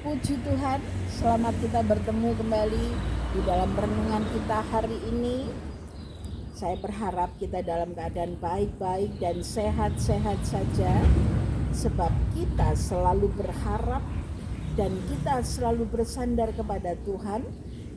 Puji Tuhan, selamat kita bertemu kembali di dalam renungan kita hari ini. Saya berharap kita dalam keadaan baik-baik dan sehat-sehat saja, sebab kita selalu berharap dan kita selalu bersandar kepada Tuhan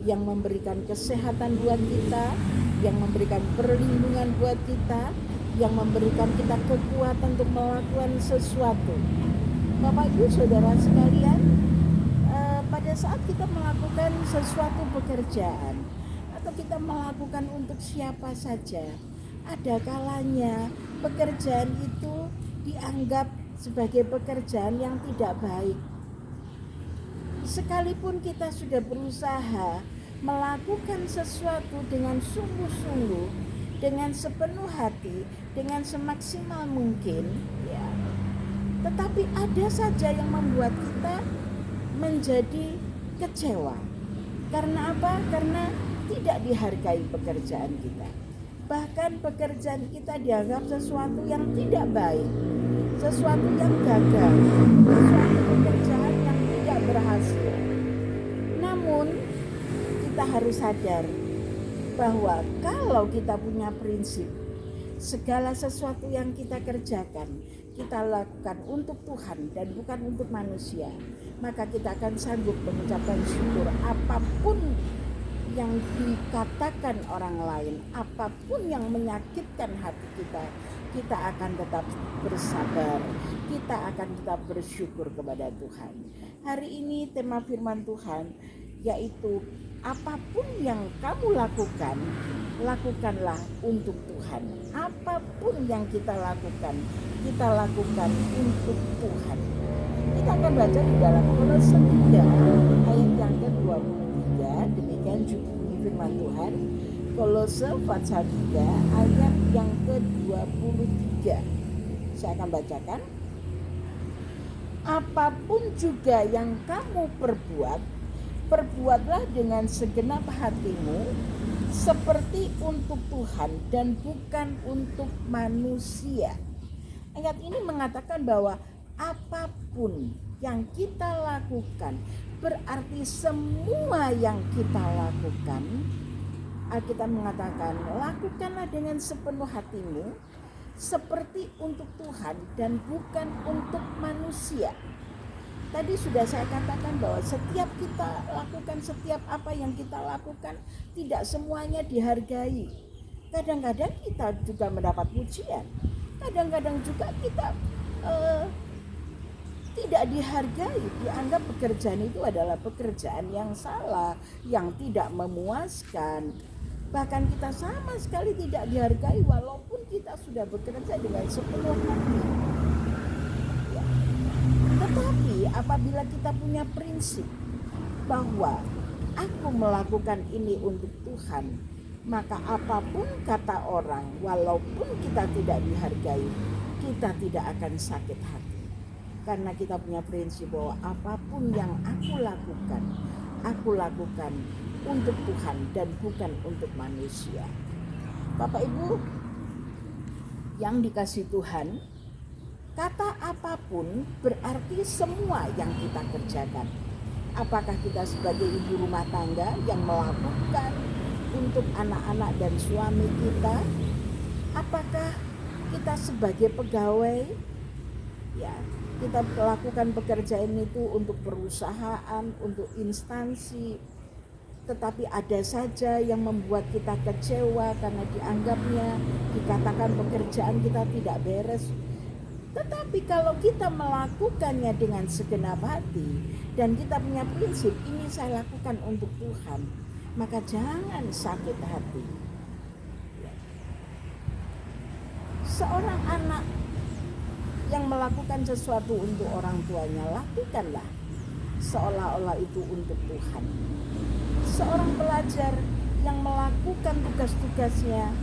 yang memberikan kesehatan buat kita, yang memberikan perlindungan buat kita, yang memberikan kita kekuatan untuk melakukan sesuatu. Bapak Ibu Saudara sekalian, pada saat kita melakukan sesuatu pekerjaan atau kita melakukan untuk siapa saja, ada kalanya pekerjaan itu dianggap sebagai pekerjaan yang tidak baik. Sekalipun kita sudah berusaha melakukan sesuatu dengan sungguh-sungguh, dengan sepenuh hati, dengan semaksimal mungkin, ya, tetapi ada saja yang membuat kita menjadi kecewa. Karena apa? Karena tidak dihargai pekerjaan kita. Bahkan pekerjaan kita dianggap sesuatu yang tidak baik, sesuatu yang gagal, sesuatu pekerjaan yang tidak berhasil. Namun kita harus sadar bahwa kalau kita punya prinsip, segala sesuatu yang kita kerjakan kita lakukan untuk Tuhan dan bukan untuk manusia, maka kita akan sanggup mengucapkan syukur apapun yang dikatakan orang lain, apapun yang menyakitkan hati kita, kita akan tetap bersabar, kita akan tetap bersyukur kepada Tuhan. Hari ini tema firman Tuhan yaitu apapun yang kamu lakukan, lakukanlah untuk Tuhan. Apapun yang kita lakukan untuk Tuhan. Kita akan baca di dalam Kolose 3 ayat yang ke-23. Demikian bunyi firman Tuhan. Kolose pasal 3 ayat yang ke-23. Saya akan bacakan. Apapun juga yang kamu perbuatlah dengan segenap hatimu seperti untuk Tuhan dan bukan untuk manusia. Ayat ini mengatakan bahwa apapun yang kita lakukan, berarti semua yang kita lakukan, Alkitab mengatakan lakukanlah dengan sepenuh hatimu seperti untuk Tuhan dan bukan untuk manusia. Tadi sudah saya katakan bahwa setiap kita lakukan, setiap apa yang kita lakukan tidak semuanya dihargai. Kadang-kadang kita juga mendapat pujian, kadang-kadang juga kita tidak dihargai, dianggap pekerjaan itu adalah pekerjaan yang salah, yang tidak memuaskan. Bahkan kita sama sekali tidak dihargai walaupun kita sudah bekerja dengan sepenuh hati. Tetapi apabila kita punya prinsip bahwa aku melakukan ini untuk Tuhan, maka apapun kata orang, walaupun kita tidak dihargai, kita tidak akan sakit hati. Karena kita punya prinsip bahwa apapun yang aku lakukan untuk Tuhan dan bukan untuk manusia. Bapak Ibu yang dikasihi Tuhan, kata apapun berarti semua yang kita kerjakan. Apakah kita sebagai ibu rumah tangga yang melakukan untuk anak-anak dan suami kita? Apakah kita sebagai pegawai, ya, kita melakukan pekerjaan itu untuk perusahaan, untuk instansi, tetapi ada saja yang membuat kita kecewa karena dianggapnya, dikatakan pekerjaan kita tidak beres. Tetapi kalau kita melakukannya dengan segenap hati dan kita punya prinsip ini saya lakukan untuk Tuhan, maka jangan sakit hati. Seorang anak yang melakukan sesuatu untuk orang tuanya, lakukanlah seolah-olah itu untuk Tuhan. Seorang pelajar yang melakukan tugas-tugasnya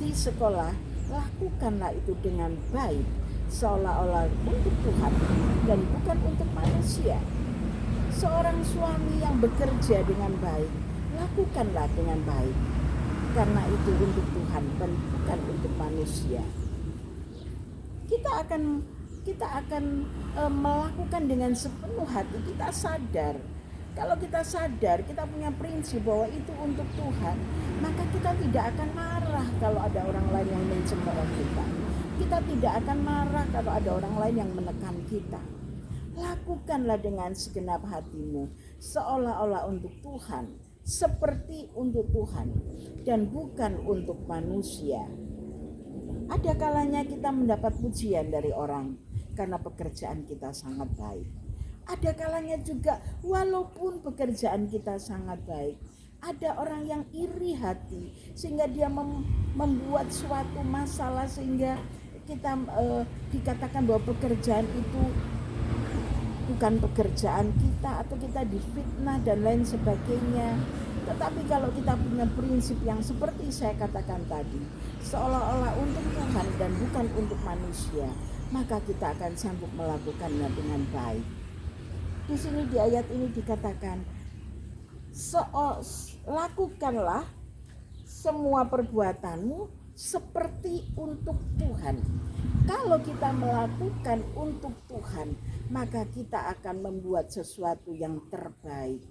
di sekolah, lakukanlah itu dengan baik, seolah-olah untuk Tuhan dan bukan untuk manusia. Seorang suami yang bekerja dengan baik, lakukanlah dengan baik, karena itu untuk Tuhan dan bukan untuk manusia. Kita akan kita akan melakukan dengan sepenuh hati. Kita sadar, kalau kita sadar, kita punya prinsip bahwa itu untuk Tuhan, maka kita tidak akan marah kalau ada orang lain yang mencemooh kita. Kita tidak akan marah kalau ada orang lain yang menekan kita. Lakukanlah dengan segenap hatimu, seolah-olah untuk Tuhan, seperti untuk Tuhan, dan bukan untuk manusia. Ada kalanya kita mendapat pujian dari orang karena pekerjaan kita sangat baik. Ada kalanya juga walaupun pekerjaan kita sangat baik, ada orang yang iri hati sehingga dia membuat suatu masalah sehingga kita dikatakan bahwa pekerjaan itu bukan pekerjaan kita, atau kita difitnah dan lain sebagainya. Tetapi kalau kita punya prinsip yang seperti saya katakan tadi, seolah-olah untuk Tuhan dan bukan untuk manusia, maka kita akan sanggup melakukannya dengan baik. Di sini di ayat ini dikatakan, lakukanlah semua perbuatanmu seperti untuk Tuhan. Kalau kita melakukan untuk Tuhan, maka kita akan membuat sesuatu yang terbaik.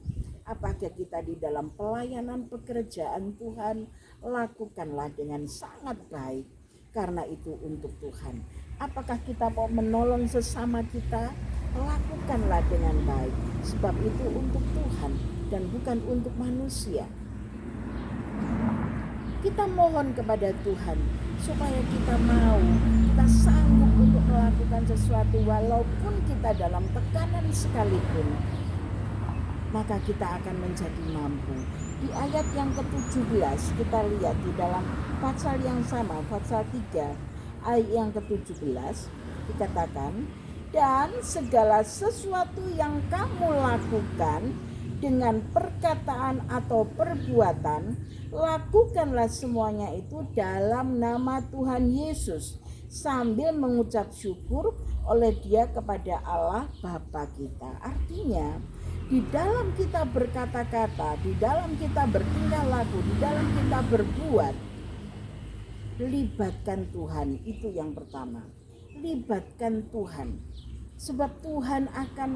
Apakah kita di dalam pelayanan pekerjaan Tuhan, lakukanlah dengan sangat baik, karena itu untuk Tuhan. Apakah kita mau menolong sesama kita, lakukanlah dengan baik, sebab itu untuk Tuhan dan bukan untuk manusia. Kita mohon kepada Tuhan supaya kita sanggup untuk melakukan sesuatu walaupun kita dalam tekanan sekalipun, maka kita akan menjadi mampu. Di ayat yang ke-17 kita lihat di dalam pasal yang sama, pasal 3 ayat yang ke-17 dikatakan, dan segala sesuatu yang kamu lakukan dengan perkataan atau perbuatan, lakukanlah semuanya itu dalam nama Tuhan Yesus, sambil mengucap syukur oleh Dia kepada Allah Bapa kita. Artinya, di dalam kita berkata-kata, di dalam kita bertingkah laku, di dalam kita berbuat, libatkan Tuhan. Itu yang pertama. Libatkan Tuhan. Sebab Tuhan akan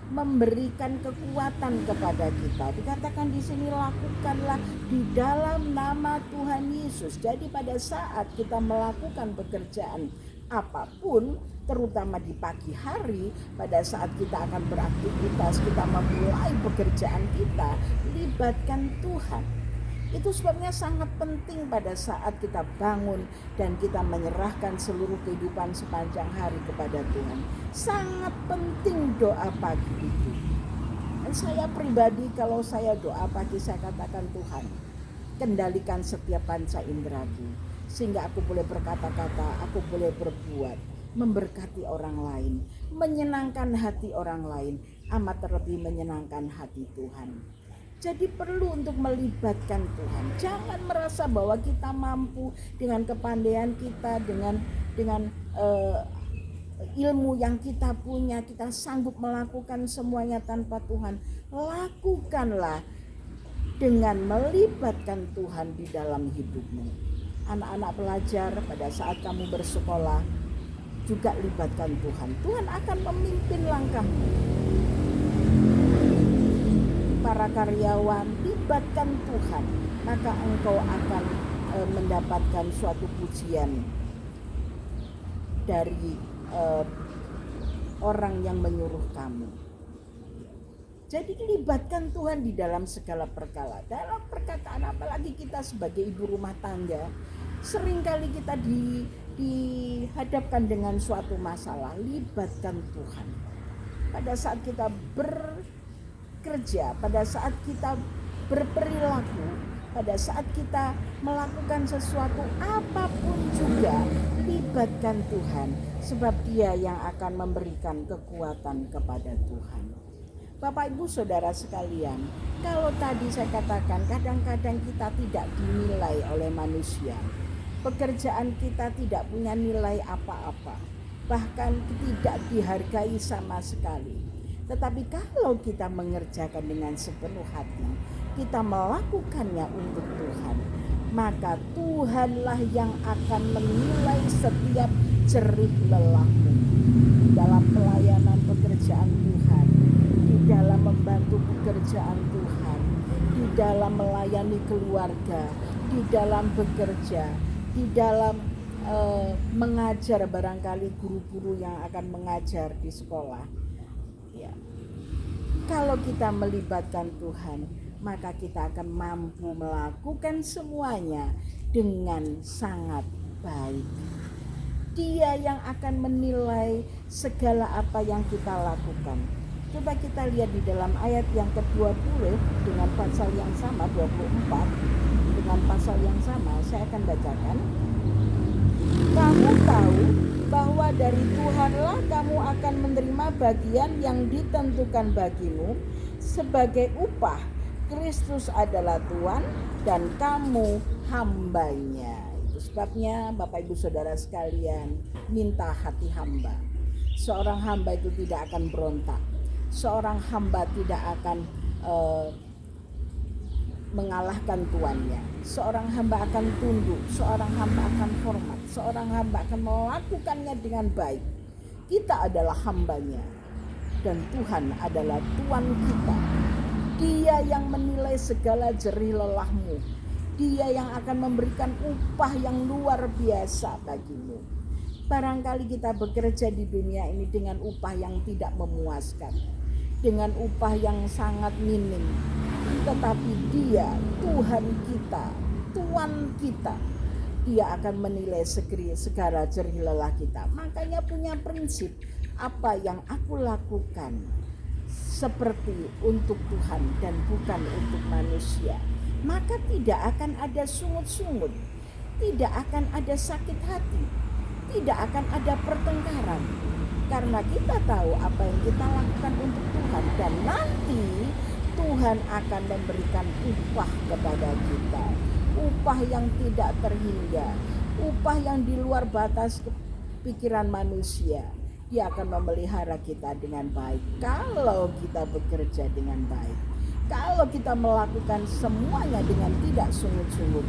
memberikan kekuatan kepada kita. Dikatakan di sini, lakukanlah di dalam nama Tuhan Yesus. Jadi pada saat kita melakukan pekerjaan apapun, terutama di pagi hari, pada saat kita akan beraktivitas, kita memulai pekerjaan kita, libatkan Tuhan. Itu sebabnya sangat penting pada saat kita bangun dan kita menyerahkan seluruh kehidupan sepanjang hari kepada Tuhan. Sangat penting doa pagi itu. Dan saya pribadi, kalau saya doa pagi, saya katakan, Tuhan, kendalikan setiap panca inderaku, sehingga aku boleh berkata-kata, aku boleh berbuat, memberkati orang lain, menyenangkan hati orang lain, amat terlebih menyenangkan hati Tuhan. Jadi perlu untuk melibatkan Tuhan. Jangan merasa bahwa kita mampu dengan kepandaian kita, dengan ilmu yang kita punya, kita sanggup melakukan semuanya tanpa Tuhan. Lakukanlah dengan melibatkan Tuhan di dalam hidupmu. Anak-anak pelajar, pada saat kamu bersekolah, juga libatkan Tuhan. Tuhan akan memimpin langkahmu. Para karyawan, libatkan Tuhan, maka engkau akan mendapatkan suatu pujian dari orang yang menyuruh kamu. Jadi libatkan Tuhan di dalam segala perkara. Dalam perkataan, apalagi kita sebagai ibu rumah tangga, seringkali kita dihadapkan dengan suatu masalah. Libatkan Tuhan. Pada saat kita bekerja, pada saat kita berperilaku, pada saat kita melakukan sesuatu apapun juga, libatkan Tuhan, sebab Dia yang akan memberikan kekuatan kepada Tuhan. Bapak Ibu Saudara sekalian, kalau tadi saya katakan kadang-kadang kita tidak dinilai oleh manusia, pekerjaan kita tidak punya nilai apa-apa, bahkan tidak dihargai sama sekali. Tetapi kalau kita mengerjakan dengan sepenuh hati, kita melakukannya untuk Tuhan, maka Tuhanlah yang akan menilai setiap jerih lelahmu di dalam pelayanan pekerjaan Tuhan, di dalam membantu pekerjaan Tuhan, di dalam melayani keluarga, di dalam bekerja, di dalam mengajar, barangkali guru-guru yang akan mengajar di sekolah. Ya. Kalau kita melibatkan Tuhan, maka kita akan mampu melakukan semuanya dengan sangat baik. Dia yang akan menilai segala apa yang kita lakukan. Coba kita lihat di dalam ayat yang ke-20 dengan pasal yang sama, 24, dengan pasal yang sama, saya akan bacakan. Kamu tahu bahwa dari Tuhanlah kamu akan menerima bagian yang ditentukan bagimu sebagai upah. Kristus adalah Tuhan dan kamu hambanya. Itu sebabnya Bapak Ibu Saudara sekalian, minta hati hamba. Seorang hamba itu tidak akan berontak. Seorang hamba tidak akan mengalahkan tuannya. Seorang hamba akan tunduk, seorang hamba akan hormat, seorang hamba akan melakukannya dengan baik. Kita adalah hambanya dan Tuhan adalah Tuan kita. Dia yang menilai segala jerih lelahmu. Dia yang akan memberikan upah yang luar biasa bagimu. Barangkali kita bekerja di dunia ini dengan upah yang tidak memuaskan, dengan upah yang sangat minim. Tetapi Dia, Tuhan kita, Tuan kita, Dia akan menilai segala jerih lelah kita. Makanya punya prinsip, apa yang aku lakukan seperti untuk Tuhan dan bukan untuk manusia. Maka tidak akan ada sungut-sungut, tidak akan ada sakit hati, tidak akan ada pertengkaran. Karena kita tahu apa yang kita lakukan untuk Tuhan, dan nanti Tuhan akan memberikan upah kepada kita. Upah yang tidak terhingga, upah yang di luar batas pikiran manusia. Dia akan memelihara kita dengan baik kalau kita bekerja dengan baik. Kalau kita melakukan semuanya dengan tidak sungut-sungut,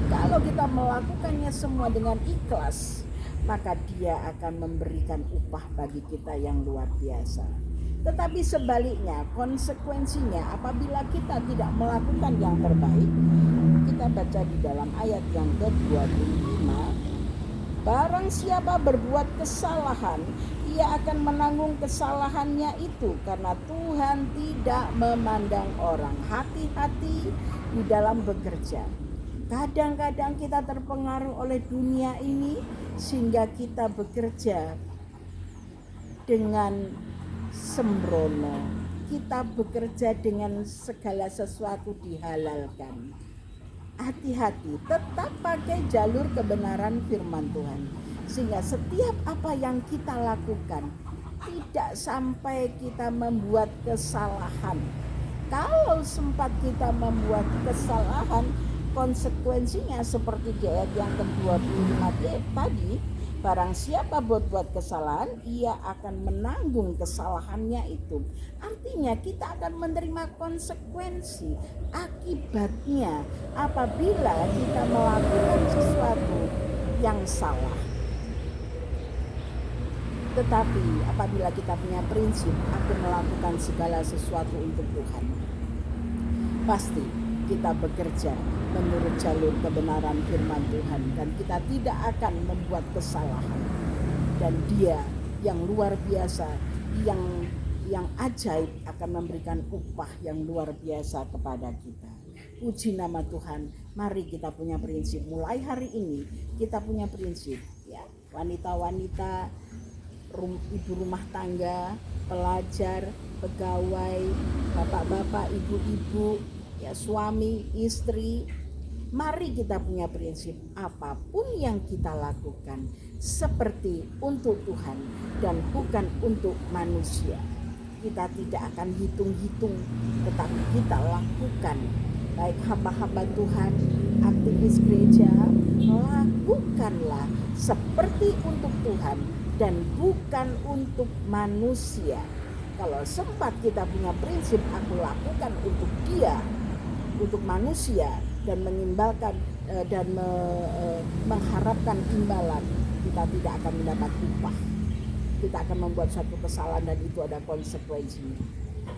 kalau kita melakukannya semua dengan ikhlas, maka Dia akan memberikan upah bagi kita yang luar biasa. Tetapi sebaliknya, konsekuensinya apabila kita tidak melakukan yang terbaik, kita baca di dalam ayat yang ke-25, barang siapa berbuat kesalahan, ia akan menanggung kesalahannya itu, karena Tuhan tidak memandang orang. Hati-hati di dalam bekerja. Kadang-kadang kita terpengaruh oleh dunia ini sehingga kita bekerja dengan sembrono. Kita bekerja dengan segala sesuatu dihalalkan. Hati-hati, tetap pakai jalur kebenaran firman Tuhan, sehingga setiap apa yang kita lakukan tidak sampai kita membuat kesalahan. Kalau sempat kita membuat kesalahan, konsekuensinya seperti di ayat yang ke-25 tadi, barang siapa buat kesalahan, ia akan menanggung kesalahannya itu. Artinya kita akan menerima konsekuensi akibatnya apabila kita melakukan sesuatu yang salah. Tetapi apabila kita punya prinsip, aku melakukan segala sesuatu untuk Tuhan, pasti kita bekerja menurut jalur kebenaran firman Tuhan, dan kita tidak akan membuat kesalahan. Dan Dia yang luar biasa, yang ajaib, akan memberikan upah yang luar biasa kepada kita. Puji nama Tuhan. Mari kita punya prinsip. Mulai hari ini kita punya prinsip, ya. Wanita-wanita, ibu rumah tangga, pelajar, pegawai, bapak-bapak, ibu-ibu, ya, suami, istri, mari kita punya prinsip, apapun yang kita lakukan seperti untuk Tuhan dan bukan untuk manusia. Kita tidak akan hitung-hitung, tetapi kita lakukan. Baik hamba-hamba Tuhan, aktivis gereja, lakukanlah seperti untuk Tuhan dan bukan untuk manusia. Kalau sempat kita punya prinsip, aku lakukan untuk Dia, untuk manusia, dan mengimbalkan dan mengharapkan imbalan, kita tidak akan mendapat upah. Kita akan membuat suatu kesalahan dan itu ada konsekuensinya.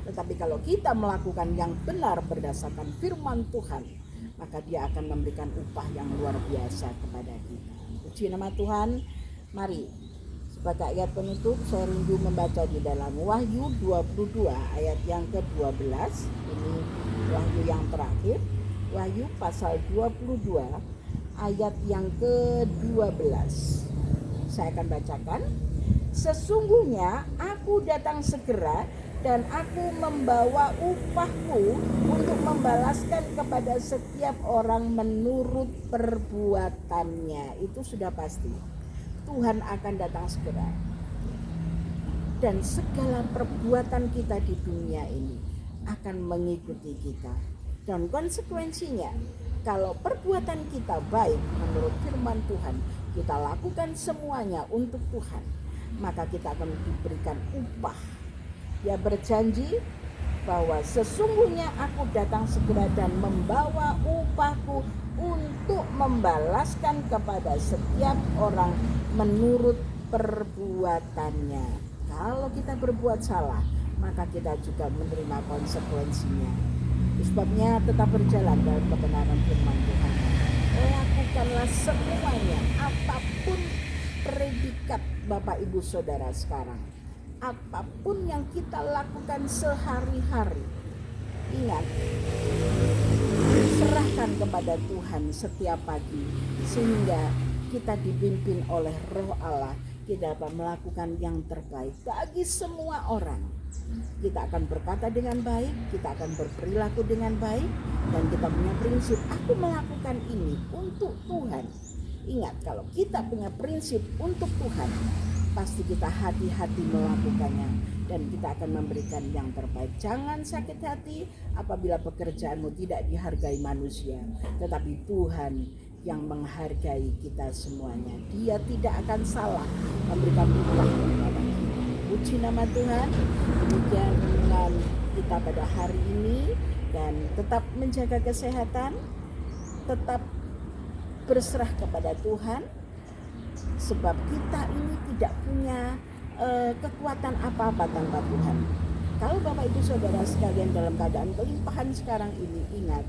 Tetapi kalau kita melakukan yang benar berdasarkan firman Tuhan, maka Dia akan memberikan upah yang luar biasa kepada kita. Puji nama Tuhan. Mari sebagai ayat penutup saya rindu membaca di dalam Wahyu 22 ayat yang ke-12. Ini Wahyu yang terakhir. Wahyu pasal 22 ayat yang ke-12. Saya akan bacakan. Sesungguhnya aku datang segera dan aku membawa upahku untuk membalaskan kepada setiap orang menurut perbuatannya. Itu sudah pasti. Tuhan akan datang segera. Dan segala perbuatan kita di dunia ini akan mengikuti kita. Dan konsekuensinya, kalau perbuatan kita baik menurut firman Tuhan, kita lakukan semuanya untuk Tuhan, maka kita akan diberikan upah. Dia berjanji bahwa sesungguhnya aku datang segera dan membawa upahku untuk membalaskan kepada setiap orang menurut perbuatannya. Kalau kita berbuat salah, maka kita juga menerima konsekuensinya. Sebabnya tetap berjalan dalam kebenaran firman Tuhan. Lakukanlah semuanya, apapun predikat Bapak Ibu Saudara sekarang, apapun yang kita lakukan sehari-hari, ingat, serahkan kepada Tuhan setiap pagi sehingga kita dipimpin oleh Roh Allah. Kita dapat melakukan yang terbaik bagi semua orang. Kita akan berkata dengan baik, kita akan berperilaku dengan baik, dan kita punya prinsip, aku melakukan ini untuk Tuhan. Ingat, kalau kita punya prinsip untuk Tuhan, pasti kita hati-hati melakukannya dan kita akan memberikan yang terbaik. Jangan sakit hati apabila pekerjaanmu tidak dihargai manusia, tetapi Tuhan yang menghargai kita semuanya. Dia tidak akan salah memberikan upah kepada kita. Puji nama Tuhan. Demikian dengan kita pada hari ini, dan tetap menjaga kesehatan, tetap berserah kepada Tuhan, sebab kita ini tidak punya kekuatan apa-apa tanpa Tuhan. Kalau Bapak Ibu Saudara sekalian dalam keadaan kelimpahan sekarang ini, ingat,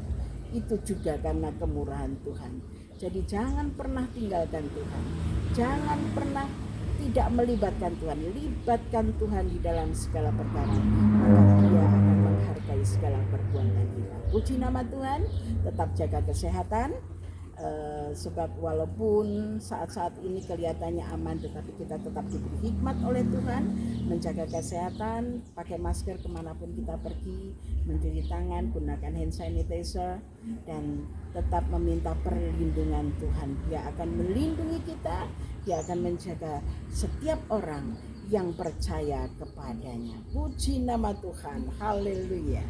itu juga karena kemurahan Tuhan. Jadi jangan pernah tinggalkan Tuhan, jangan pernah tidak melibatkan Tuhan. Libatkan Tuhan di dalam segala perkara, maka Dia akan menghargai segala perbuatan kita. Puji nama Tuhan. Tetap jaga kesehatan, sebab walaupun saat-saat ini kelihatannya aman, tetapi kita tetap diberi hikmat oleh Tuhan, menjaga kesehatan, pakai masker kemanapun kita pergi, mencuci tangan, gunakan hand sanitizer, dan tetap meminta perlindungan Tuhan. Dia akan melindungi kita, Dia akan menjaga setiap orang yang percaya kepadanya. Puji nama Tuhan, haleluya.